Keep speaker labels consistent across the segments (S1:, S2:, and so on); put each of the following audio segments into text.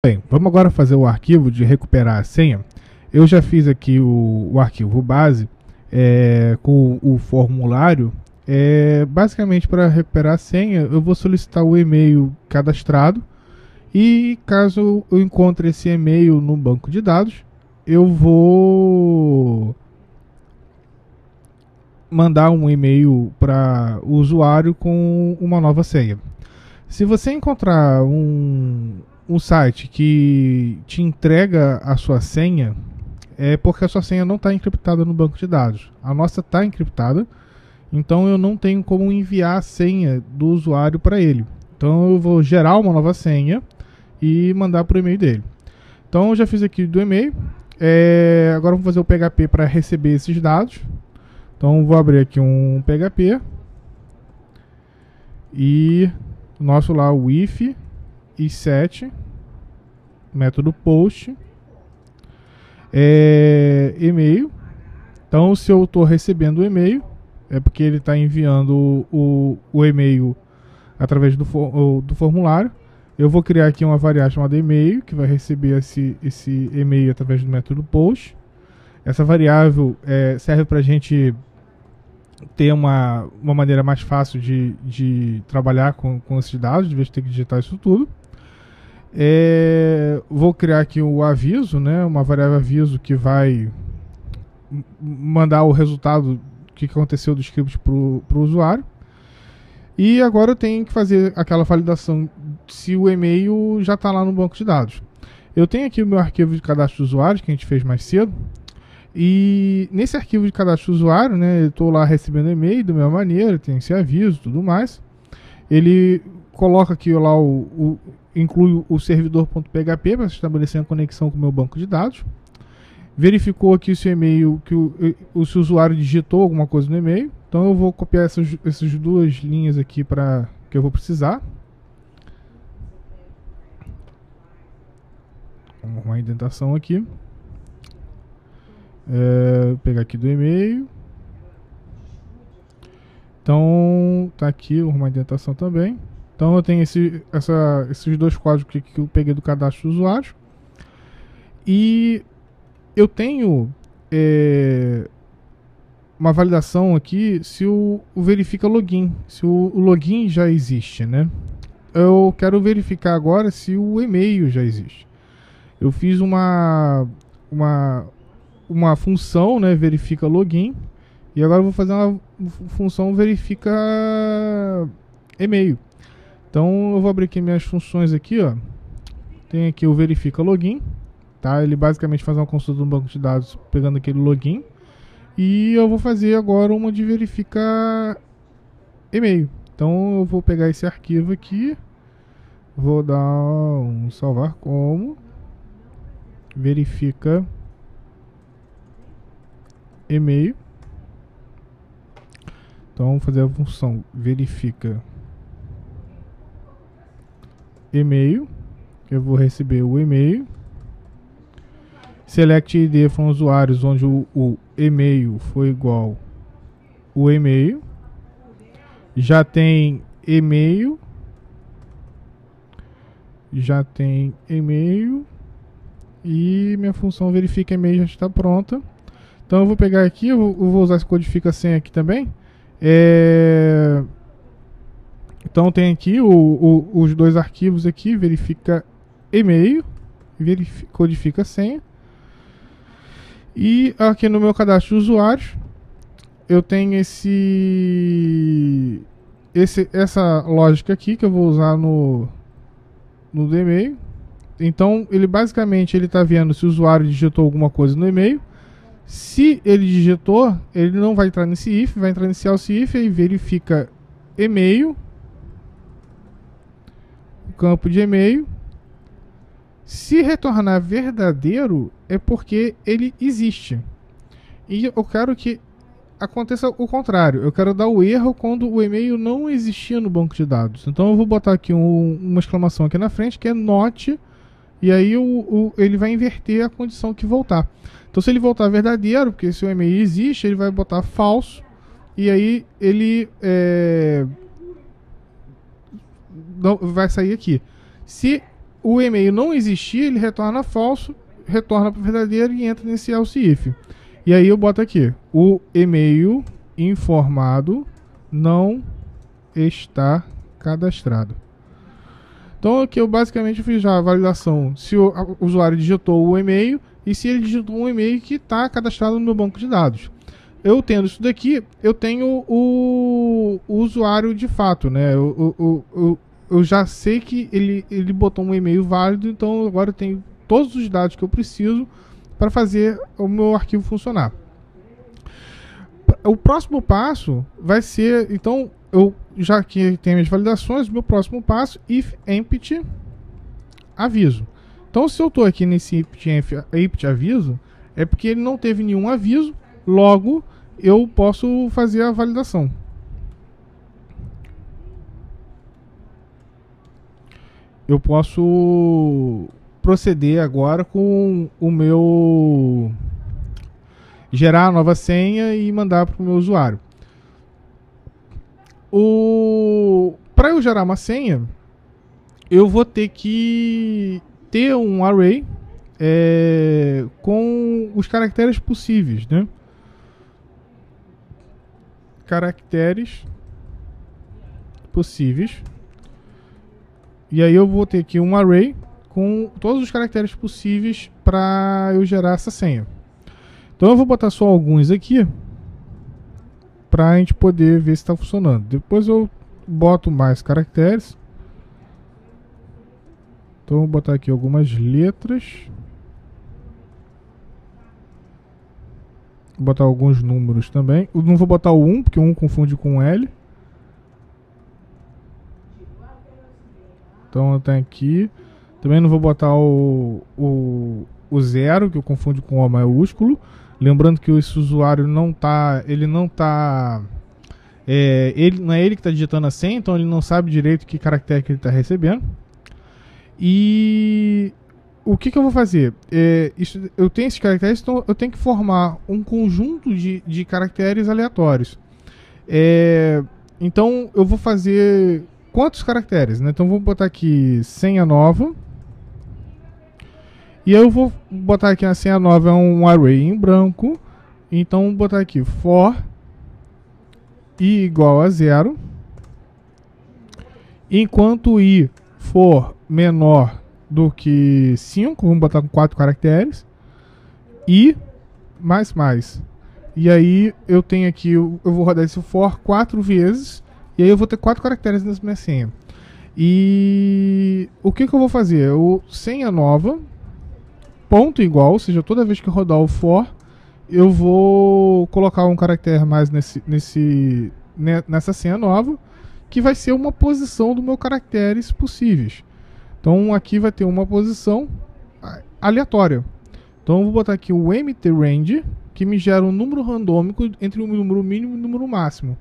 S1: Bem, vamos agora fazer o arquivo de recuperar a senha. Eu já fiz aqui o arquivo base com o formulário. Basicamente, para recuperar a senha, eu vou solicitar o e-mail cadastrado. E caso eu encontre esse e-mail no banco de dados, eu vou mandar um e-mail para o usuário com uma nova senha. Se você encontrar um site que te entrega a sua senha, é porque a sua senha não está encriptada no banco de dados. A nossa está encriptada, então eu não tenho como enviar a senha do usuário para ele. Então eu vou gerar uma nova senha e mandar para o e-mail dele. Então eu já fiz aqui do e-mail. Agora vamos fazer o PHP para receber esses dados. Então vou abrir aqui um PHP e nosso lá o if e7 método post e-mail. Então se eu estou recebendo o e-mail é porque ele está enviando o e-mail através do formulário. Eu vou criar aqui uma variável chamada e-mail que vai receber esse e-mail através do método post. Essa variável serve para a gente ter uma maneira mais fácil de trabalhar com esses dados, de vez de ter que digitar isso tudo. Vou criar aqui o aviso, né, uma variável aviso que vai mandar o resultado que aconteceu do script para o usuário. E agora eu tenho que fazer aquela validação se o e-mail já está lá no banco de dados. Eu tenho aqui o meu arquivo de cadastro de usuários que a gente fez mais cedo. E nesse arquivo de cadastro de usuário, né, eu estou lá recebendo e-mail da mesma maneira, tem esse aviso e tudo mais. Ele coloca aqui lá inclui o servidor.php para estabelecer a conexão com o meu banco de dados. Verificou aqui se o e-mail, se o usuário digitou alguma coisa no e-mail. Então eu vou copiar essas duas linhas aqui para que eu vou precisar. Vamos uma indentação aqui. Vou pegar aqui do e-mail. Então tá aqui uma indentação também. Então eu tenho esses dois códigos que eu peguei do cadastro do usuário. E eu tenho uma validação aqui se o verifica login, se o login já existe, né? Eu quero verificar agora se o e-mail já existe. Eu fiz uma função, né, verifica login, e agora eu vou fazer uma função verifica e-mail. Então eu vou abrir aqui minhas funções aqui, ó. Tem aqui o verifica login, tá? Ele basicamente faz uma consulta no banco de dados pegando aquele login. E eu vou fazer agora uma de verifica e-mail. Então eu vou pegar esse arquivo aqui, vou dar um salvar como verifica e-mail. Então vamos fazer a função verifica e-mail, que eu vou receber o e-mail. Select ID from usuários, onde o e-mail foi igual o e-mail. Já tem e-mail. E minha função verifica e-mail já está pronta. Então eu vou pegar aqui, eu vou usar esse codifica senha aqui também. Então tem aqui os dois arquivos aqui, verifica e-mail, codifica senha. E aqui no meu cadastro de usuários, eu tenho essa lógica aqui que eu vou usar no e-mail. Então ele basicamente está vendo se o usuário digitou alguma coisa no e-mail. Se ele digitou, ele não vai entrar nesse if, vai entrar nesse else if e verifica e-mail, o campo de e-mail. Se retornar verdadeiro, é porque ele existe. E eu quero que aconteça o contrário. Eu quero dar o erro quando o e-mail não existia no banco de dados. Então eu vou botar aqui uma exclamação aqui na frente, que é not. E aí ele vai inverter a condição que voltar. Então se ele voltar verdadeiro, porque se o e-mail existe, ele vai botar falso. E aí ele vai sair aqui. Se o e-mail não existir, ele retorna falso, retorna para verdadeiro e entra nesse else if. E aí eu boto aqui, o e-mail informado não está cadastrado. Então aqui eu basicamente fiz já a validação se o usuário digitou o e-mail e se ele digitou um e-mail que está cadastrado no meu banco de dados. Eu tendo isso daqui, eu tenho o usuário de fato, né? Eu já sei que ele botou um e-mail válido, então agora eu tenho todos os dados que eu preciso para fazer o meu arquivo funcionar. O próximo passo vai ser, então, eu já que tenho as validações, o meu próximo passo, if empty aviso. Então, se eu estou aqui nesse empty aviso, é porque ele não teve nenhum aviso, logo eu posso fazer a validação. Eu posso proceder agora com o meu gerar a nova senha e mandar para o meu usuário. Para eu gerar uma senha, eu vou ter que ter um array com os caracteres possíveis, né? Caracteres possíveis. E aí eu vou ter aqui um array com todos os caracteres possíveis para eu gerar essa senha. Então eu vou botar só alguns aqui para a gente poder ver se está funcionando. Depois eu boto mais caracteres. Então eu vou botar aqui algumas letras. Vou botar alguns números também. Eu não vou botar o 1, porque o 1 confunde com o L. Então eu tenho aqui. Também não vou botar o 0, que eu confundo com O maiúsculo. Lembrando que esse usuário não está, ele não é ele que está digitando a senha, então ele não sabe direito que caractere que ele está recebendo. E o que eu vou fazer? Eu tenho esses caracteres, então eu tenho que formar um conjunto de caracteres aleatórios. Então eu vou fazer quantos caracteres, né? Então vou botar aqui senha nova. E aí eu vou botar aqui a senha nova é um array em branco. Então vou botar aqui for i igual a 0. Enquanto i for menor do que 5, vamos botar com 4 caracteres. I mais. E aí eu tenho aqui, eu vou rodar esse for 4 vezes. E aí eu vou ter 4 caracteres nessa minha senha. E o que eu vou fazer? Senha nova ponto igual, ou seja, toda vez que eu rodar o for, eu vou colocar um caractere mais nessa senha nova, que vai ser uma posição do meu caracteres possíveis. Então aqui vai ter uma posição aleatória. Então eu vou botar aqui o mtrange, que me gera um número randômico entre o número mínimo e o número máximo.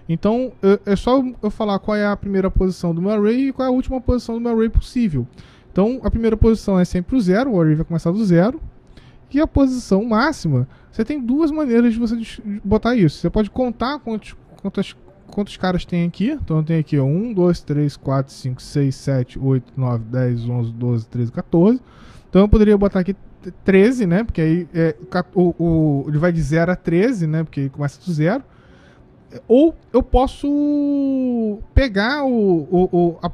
S1: Então é só eu falar qual é a primeira posição do meu array e qual é a última posição do meu array possível. Então a primeira posição é sempre o 0, o array vai começar do 0. E a posição máxima, você tem duas maneiras de você botar isso. Você pode contar quantos caras tem aqui. Então eu tenho aqui 1, 2, 3, 4, 5, 6, 7, 8, 9, 10, 11, 12, 13, 14. Então eu poderia botar aqui 13, né? Porque aí ele vai de 0 a 13, né? Porque ele começa do 0. Ou eu posso pegar a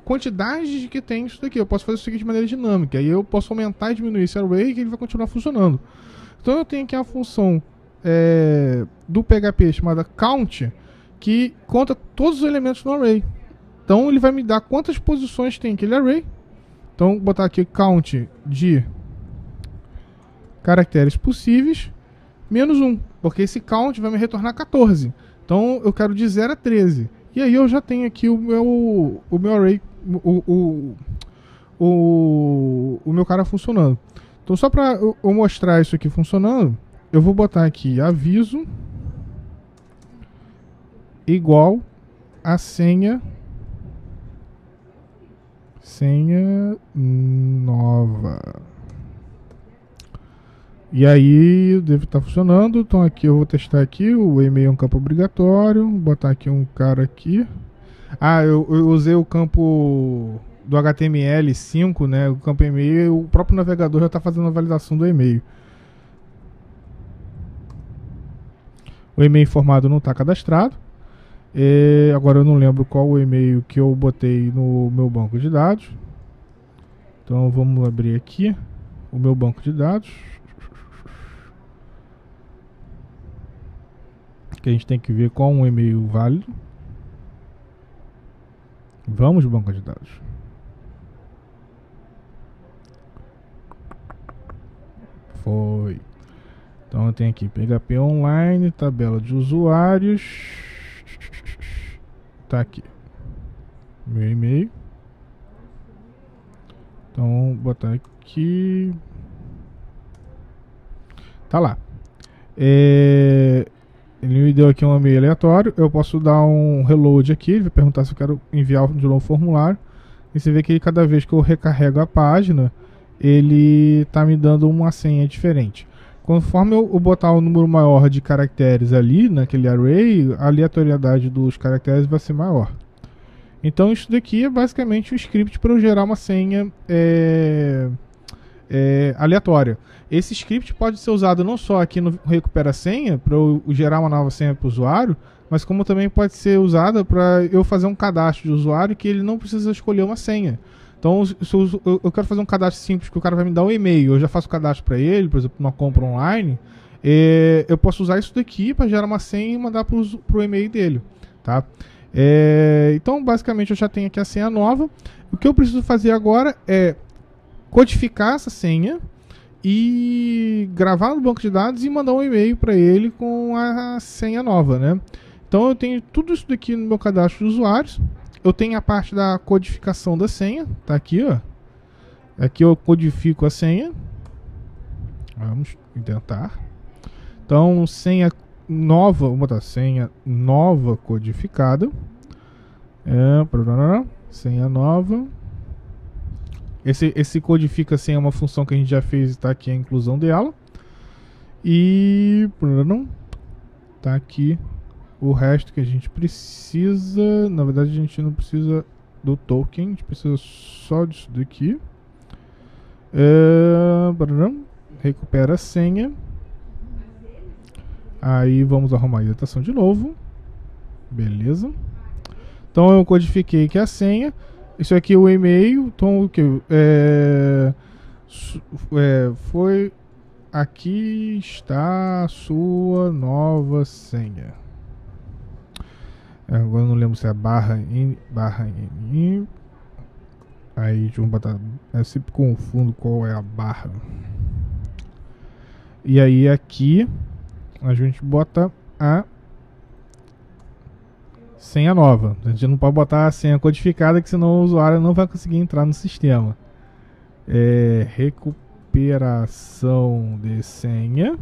S1: quantidade que tem isso daqui. Eu posso fazer isso aqui de maneira dinâmica. Aí eu posso aumentar e diminuir esse array que ele vai continuar funcionando. Então eu tenho aqui a função do PHP chamada count, que conta todos os elementos no array. Então ele vai me dar quantas posições tem aquele array. Então vou botar aqui count de caracteres possíveis menos 1, porque esse count vai me retornar 14. Então eu quero de 0 a 13. E aí eu já tenho aqui o meu array, o meu cara funcionando. Então só para eu mostrar isso aqui funcionando, eu vou botar aqui aviso igual a senha nova. E aí deve estar funcionando. Então aqui eu vou testar aqui. O e-mail é um campo obrigatório. Vou botar aqui um cara aqui. Eu usei o campo do HTML5, né, o campo e-mail, o próprio navegador já está fazendo a validação do e-mail. O e-mail informado não está cadastrado. Agora eu não lembro qual o e-mail que eu botei no meu banco de dados. Então vamos abrir aqui o meu banco de dados. Que a gente tem que ver qual um e-mail válido. Vamos, banco de dados. Foi. Então eu tenho aqui PHP Online, tabela de usuários. Tá aqui. Meu e-mail. Então vou botar aqui. Tá lá. Ele me deu aqui um e-mail aleatório. Eu posso dar um reload aqui. Ele vai perguntar se eu quero enviar de novo o formulário. E você vê que cada vez que eu recarrego a página, ele tá me dando uma senha diferente. Conforme eu botar um número maior de caracteres ali, naquele array, a aleatoriedade dos caracteres vai ser maior. Então isso daqui é basicamente um script para eu gerar uma senha aleatória. Esse script pode ser usado não só aqui no Recupera Senha, para eu gerar uma nova senha para o usuário, mas como também pode ser usada para eu fazer um cadastro de usuário que ele não precisa escolher uma senha. Então, se eu quero fazer um cadastro simples, que o cara vai me dar um e-mail, eu já faço o cadastro para ele, por exemplo, numa compra online, eu posso usar isso daqui para gerar uma senha e mandar para o e-mail dele, tá? Então, basicamente, eu já tenho aqui a senha nova. O que eu preciso fazer agora é codificar essa senha e gravar no banco de dados e mandar um e-mail para ele com a senha nova, né? Então, eu tenho tudo isso daqui no meu cadastro de usuários. Eu tenho a parte da codificação da senha, tá aqui, ó. Aqui eu codifico a senha. Vamos tentar. Então, senha nova, vou botar senha nova codificada. Senha nova. Esse codifica senha é uma função que a gente já fez e tá aqui a inclusão dela. E tá aqui o resto que a gente precisa. Na verdade a gente não precisa do token, a gente precisa só disso daqui. Recupera a senha. Aí vamos arrumar a editação de novo. Beleza. Então eu codifiquei aqui a senha. Isso aqui é o e-mail. Então o que? Foi. Aqui está a sua nova senha. Agora eu não lembro se é barra in. Aí deixa eu botar. Eu sempre confundo qual é a barra. E aí aqui a gente bota a senha nova. A gente não pode botar a senha codificada, que senão o usuário não vai conseguir entrar no sistema. Recuperação de senha.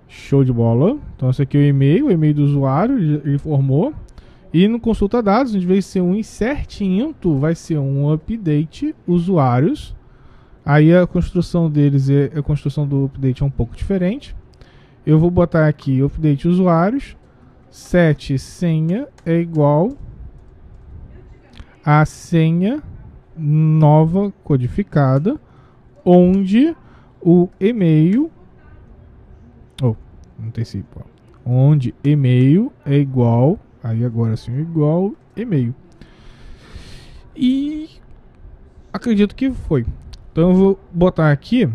S1: Show de bola. Então esse aqui é o e-mail do usuário, ele formou. E no consulta dados, em vez de ser um insert into, vai ser um update usuários. Aí a construção deles, a construção do update é um pouco diferente. Eu vou botar aqui update usuários. Set senha é igual a senha nova codificada, onde o e-mail onde e-mail é igual, aí agora sim igual e-mail. E acredito que foi. Então eu vou botar aqui,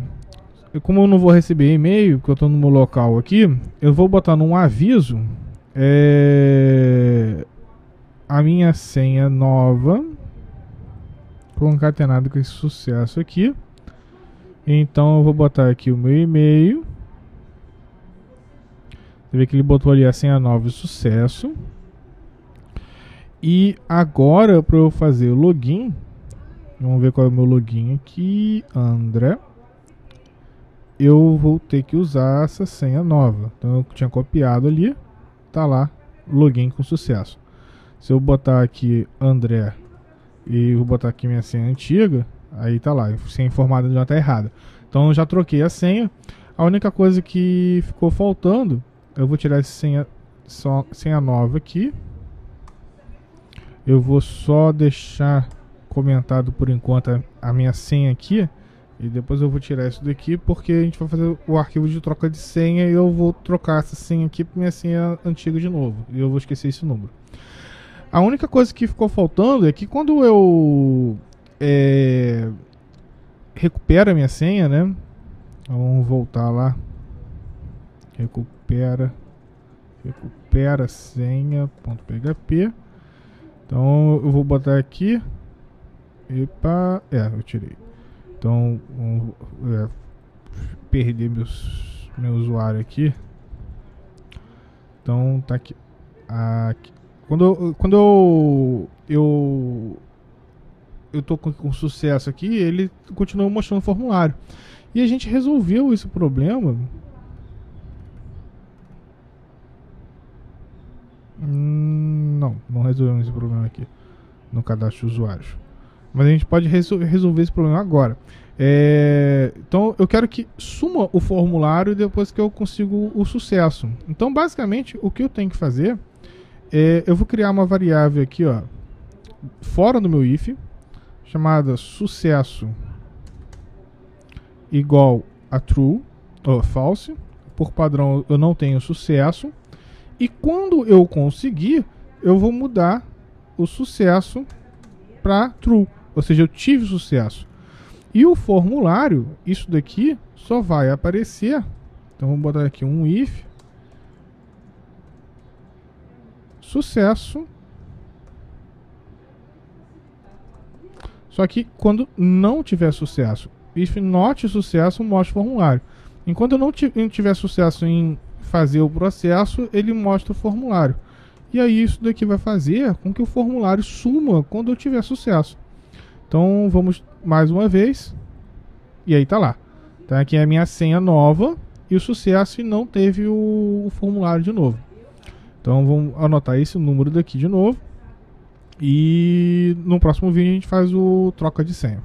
S1: como eu não vou receber e-mail, porque eu estou no meu local aqui, eu vou botar num aviso a minha senha nova concatenado com esse sucesso aqui. Então eu vou botar aqui o meu e-mail. Você vê que ele botou ali a senha nova e sucesso. E agora para eu fazer o login, vamos ver qual é o meu login aqui, André. Eu vou ter que usar essa senha nova. Então eu tinha copiado ali, tá lá, login com sucesso. Se eu botar aqui André e vou botar aqui minha senha antiga, aí tá lá, senha informada já tá errada. Então eu já troquei a senha. A única coisa que ficou faltando, eu vou tirar essa senha nova aqui. Eu vou só deixar comentado por enquanto a minha senha aqui. E depois eu vou tirar isso daqui porque a gente vai fazer o arquivo de troca de senha e eu vou trocar essa senha aqui para minha senha antiga de novo. E eu vou esquecer esse número. A única coisa que ficou faltando é que quando eu recupero a minha senha, né? Vamos voltar lá. Recupera senha.php. Então eu vou botar aqui. Epa, eu tirei. Então, perder meu usuário aqui. Então, tá aqui. Quando eu tô com sucesso aqui, ele continua mostrando o formulário. E a gente resolveu esse problema. Não resolvemos esse problema aqui no cadastro de usuários. Mas a gente pode resolver esse problema agora. Então eu quero que suma o formulário depois que eu consigo o sucesso. Então basicamente o que eu tenho que fazer eu vou criar uma variável aqui, ó, fora do meu if, chamada sucesso igual a true ou false. Por padrão eu não tenho sucesso. E quando eu conseguir, eu vou mudar o sucesso para true. Ou seja, eu tive sucesso. E o formulário, isso daqui, só vai aparecer. Então vamos botar aqui um if sucesso. Só que quando não tiver sucesso, if not sucesso, mostra o formulário. Enquanto eu não tiver sucesso em fazer o processo, ele mostra o formulário. E aí isso daqui vai fazer com que o formulário suma quando eu tiver sucesso. Então vamos mais uma vez. E aí tá lá. Então aqui é a minha senha nova e o sucesso, e não teve o formulário de novo. Então vamos anotar esse número daqui de novo. E no próximo vídeo a gente faz o troca de senha.